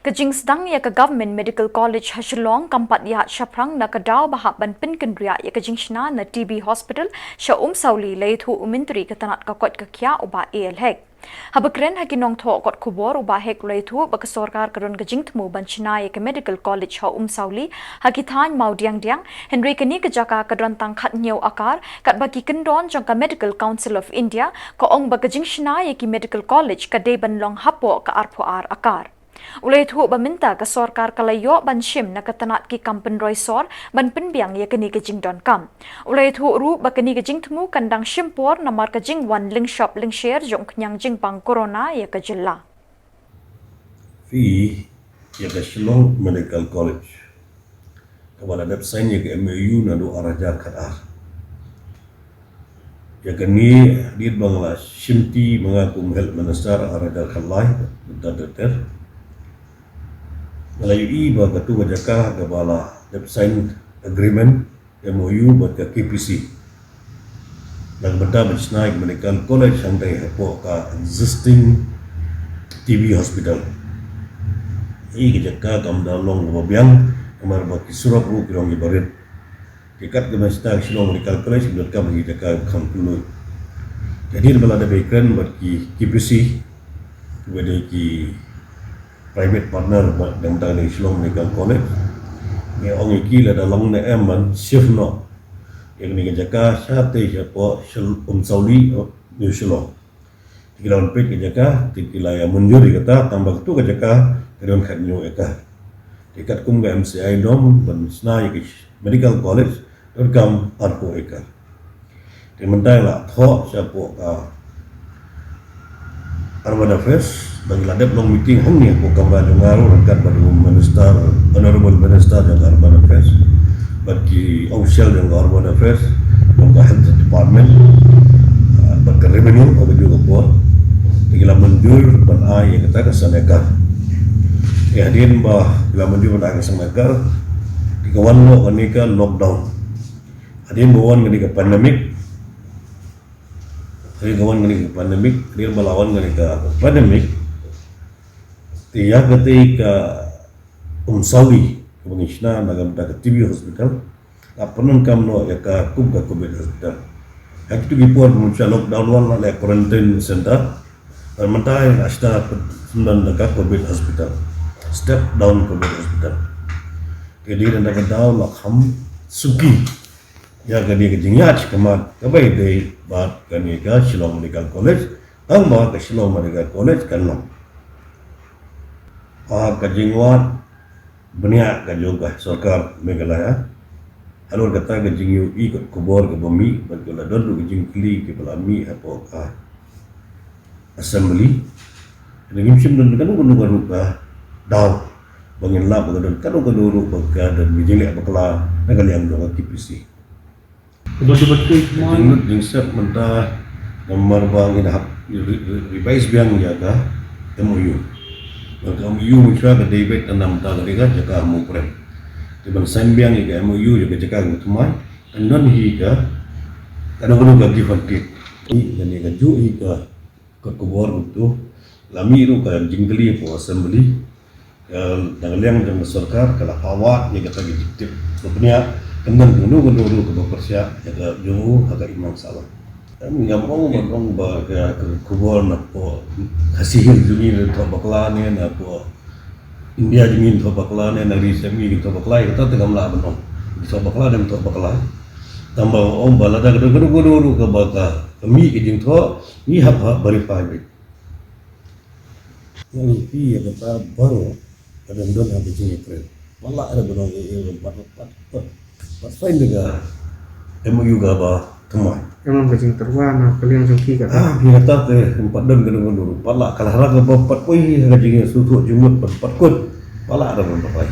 Kajing sedang ya ke Government Medical College Hashilong kampat ya Shaprang na kadau bahap ban pinken ria ya kajing shna na TB Hospital sya sauli leithu umintri ketanat kakot kakya uba ALHEC. Habakren hakinong tho kot kubor uba hek leithu bakasorkar karon kajing temu ban shna ya ke Medical College ha sauli hakithan mau diang Henry kini kejaka kadron tangkhat nyau akar kat bagi kendon jangka Medical Council of India ko ong bakajing shna ya ki Medical College kadai ban long hapo ka arpo akar. Ulay thu baminta ka sorkar kalayo ban shim na katanat ki kampen roysor ban pinbiang ya kani kajing don kam. Ulay thu ru ba kani kajing temu kandang shimpor na mar kajing wan ling shop ling share jong kanyang jing pang corona ya kajilla. Fi ya ka Shillong Medical College. Kabala website ya ka MOU na do araja kadar. Ya kani di bangla shimti mengaku health minister araja kalai betul Melalui ketua jaka kepala website agreement MOU buat ke KPC dan benda bersenai Medical College sampai hapok ke existing TB Hospital. Ini jaka kamdalong lebiang kamar bagi surat ru kirong ibarit. Dekat ke Mestar Shillong Medical College menurut kami jaka kampung. Jadi bila ada background bagi KPC kepada private partner dan tadi Shillong Medical College. Ni orang iki la dalam na eman shift no. Yang ni jaka syate siapa sauli New Shillong. Tikilawan pet ke jaka tikilaya menjuri kata tambah tu ke jaka kedon khat new eka. Dekat kum ke MCI dom ban snai ke Medical College dan kam arpo eka. Di mentai la tho siapa Urban Affairs bagi ladap long meeting hanya ko kamera dengaru dekat pada minister honorable minister dan Urban Affairs bagi official dan Urban Affairs dan health department bagi revenue bagi juga buat bila menjur ban ai yang kata kesanekar ya hadirin bah bila menjur ban ai kesanekar di kawan lo kenika lockdown hadirin bawan kenika pandemik kawan kenika pandemik dia melawan kenika pandemik dia ketika sauli pengishna nagam ta TB Hospital apanon kam no ya ka kubga COVID hospital itu report muncul lockdown wan la quarantine center dan mentai asta sundan dekat COVID hospital step down COVID hospital jadi dan daun la kham suki ya ka dia kejingyach kamat kabai dei bat kanika Shillong Medical College ang ba ka Shillong Medical College kanno kajingwan benia kajoga sorkar Meghalaya alur kata kajing ikut kubor ke bumi bagula don kajing kli ke belami apa assembly dengan sim dan kan gunu daw bangin lab don kan gunu dan bijing apa kala nagal yang do KPC betul-betul jing set mentah nomor bangin hak revise biang jaga MOU MOU muncul ke David 6 tahun mereka jaka mupren. Di bangsan biang ke MOU juga jaka ngutumai. Non hika kadang-kadang gak give and take. Dan yang ju hika kekubor itu lami itu kan jingkeli po assembly. Dan yang dengan sorkar kalau awak yang kata gitu. Sebenarnya kendang gunung ke bepersia jaga jauh agak imam salah. Kami yang orang baga kubur nak po hasil jumi tu bakla ni nak po India jumi tu bakla ni dari semi tu bakla kita tengah melawan benon tu bakla dan tu bakla tambah orang balada guru ke baka kami kijing tu ni hak verify ni pi kata baru ada don habis ni keren malah ada benon empat fine juga MOU gaba temai emang kecing terwana kalian joki kata dia kata empat dan kena dulu pala kalau harap empat pui kajing susu jumut empat kot pala ada berapa